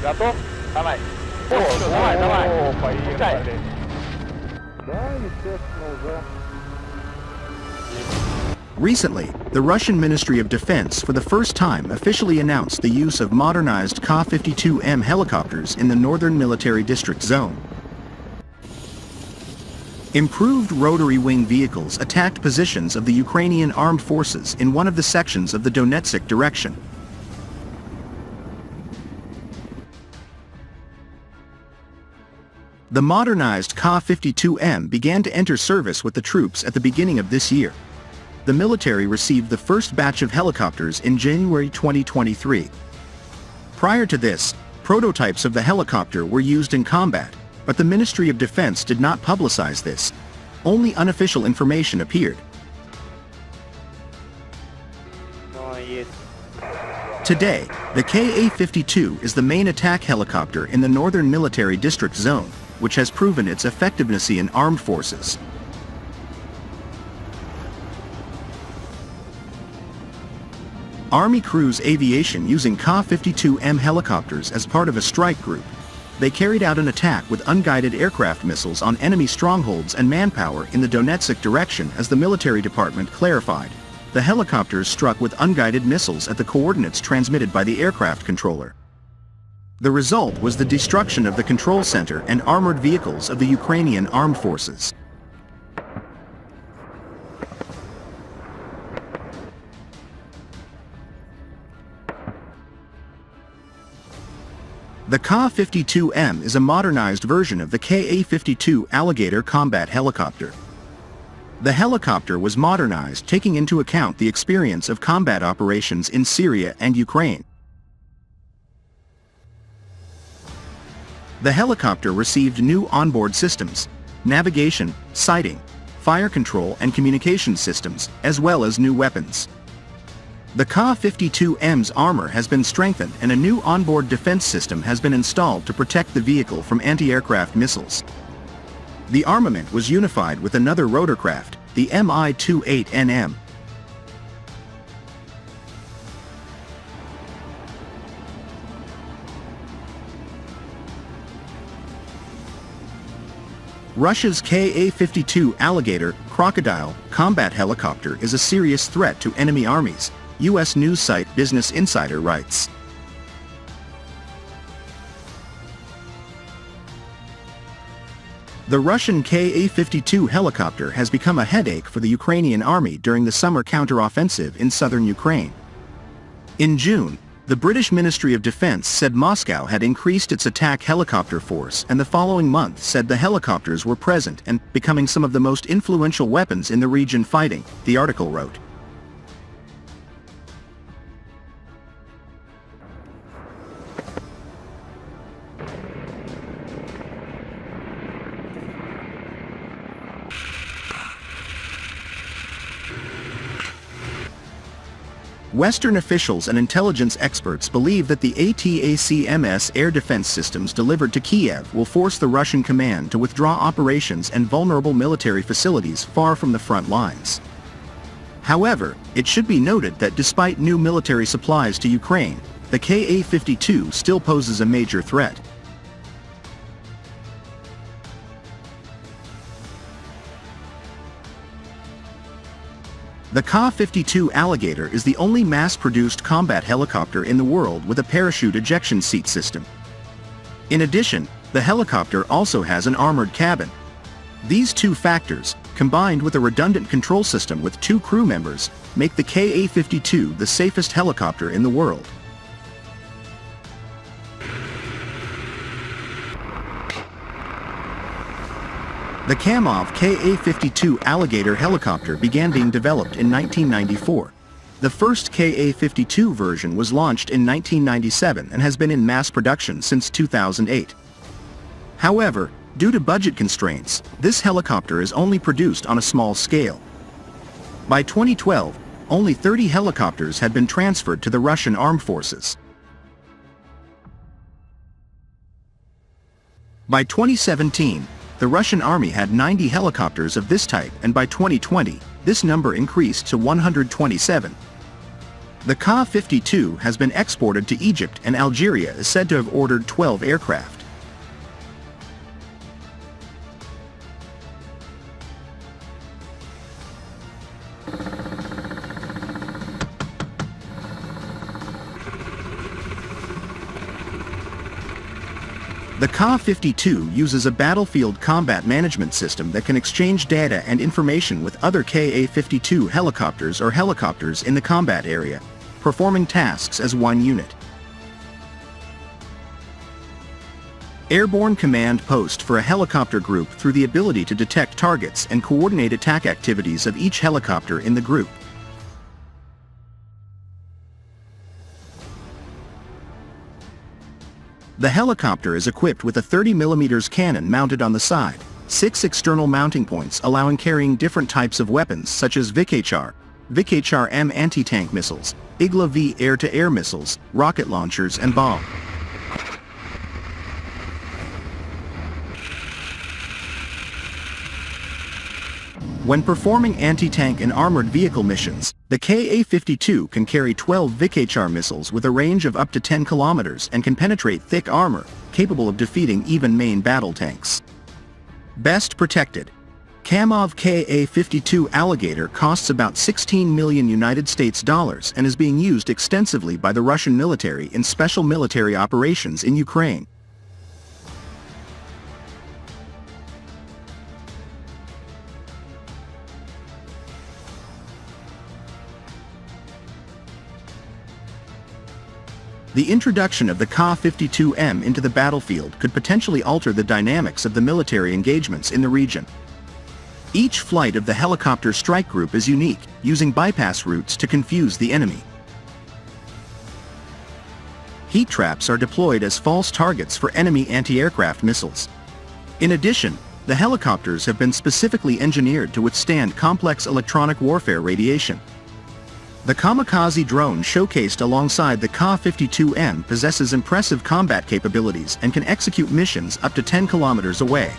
Готов? Давай. О, давай, давай. О, поехали. Да, естественно, уже. Recently, the Russian Ministry of Defense for the first time officially announced the use of modernized Ka-52M helicopters in the Northern Military District Zone. Improved rotary wing vehicles attacked positions of the Ukrainian armed forces in one of the sections of the Donetsk direction. The modernized Ka-52M began to enter service with the troops at the beginning of this year. The military received the first batch of helicopters in January 2023. Prior to this, prototypes of the helicopter were used in combat, but the Ministry of Defense did not publicize this. Only unofficial information appeared. Today, the Ka-52 is the main attack helicopter in the Northern Military District Zone, which has proven its effectiveness in armed forces. Army crews aviation using Ka-52M helicopters as part of a strike group. They carried out an attack with unguided aircraft missiles on enemy strongholds and manpower in the Donetsk direction, as the military department clarified. The helicopters struck with unguided missiles at the coordinates transmitted by the aircraft controller. The result was the destruction of the control center and armored vehicles of the Ukrainian armed forces. The Ka-52M is a modernized version of the Ka-52 Alligator combat helicopter. The helicopter was modernized taking into account the experience of combat operations in Syria and Ukraine. The helicopter received new onboard systems, navigation, sighting, fire control and communication systems, as well as new weapons. The Ka-52M's armor has been strengthened and a new onboard defense system has been installed to protect the vehicle from anti-aircraft missiles. The armament was unified with another rotorcraft, the Mi-28NM. Russia's Ka-52 Alligator Crocodile combat helicopter is a serious threat to enemy armies, U.S. news site Business Insider writes. The Russian Ka-52 helicopter has become a headache for the Ukrainian army during the summer counteroffensive in southern Ukraine. In June, the British Ministry of Defense said Moscow had increased its attack helicopter force, and the following month said the helicopters were present and becoming some of the most influential weapons in the region fighting, the article wrote. Western officials and intelligence experts believe that the ATACMS air defense systems delivered to Kiev will force the Russian command to withdraw operations and vulnerable military facilities far from the front lines. However, it should be noted that despite new military supplies to Ukraine, the Ka-52 still poses a major threat. The Ka-52 Alligator is the only mass-produced combat helicopter in the world with a parachute ejection seat system. In addition, the helicopter also has an armored cabin. These two factors, combined with a redundant control system with 2 crew members, make the Ka-52 the safest helicopter in the world. The Kamov Ka-52 Alligator helicopter began being developed in 1994. The first Ka-52 version was launched in 1997 and has been in mass production since 2008. However, due to budget constraints, this helicopter is only produced on a small scale. By 2012, only 30 helicopters had been transferred to the Russian armed forces. By 2017, the Russian army had 90 helicopters of this type, and by 2020, this number increased to 127. The Ka-52 has been exported to Egypt, and Algeria is said to have ordered 12 aircraft. The Ka-52 uses a battlefield combat management system that can exchange data and information with other Ka-52 helicopters or helicopters in the combat area, performing tasks as one unit. Airborne command post for a helicopter group through the ability to detect targets and coordinate attack activities of each helicopter in the group. The helicopter is equipped with a 30mm cannon mounted on the side, 6 external mounting points allowing carrying different types of weapons such as ATACMS anti-tank missiles, Igla-V air-to-air missiles, rocket launchers and bomb. When performing anti-tank and armored vehicle missions, the Ka-52 can carry 12 VKHR missiles with a range of up to 10 kilometers and can penetrate thick armor, capable of defeating even main battle tanks. Best protected. Kamov Ka-52 Alligator costs about 16 million United States dollars and is being used extensively by the Russian military in special military operations in Ukraine. The introduction of the Ka-52M into the battlefield could potentially alter the dynamics of the military engagements in the region. Each flight of the helicopter strike group is unique, using bypass routes to confuse the enemy. Heat traps are deployed as false targets for enemy anti-aircraft missiles. In addition, the helicopters have been specifically engineered to withstand complex electronic warfare radiation. The kamikaze drone showcased alongside the Ka-52M possesses impressive combat capabilities and can execute missions up to 10 kilometers away.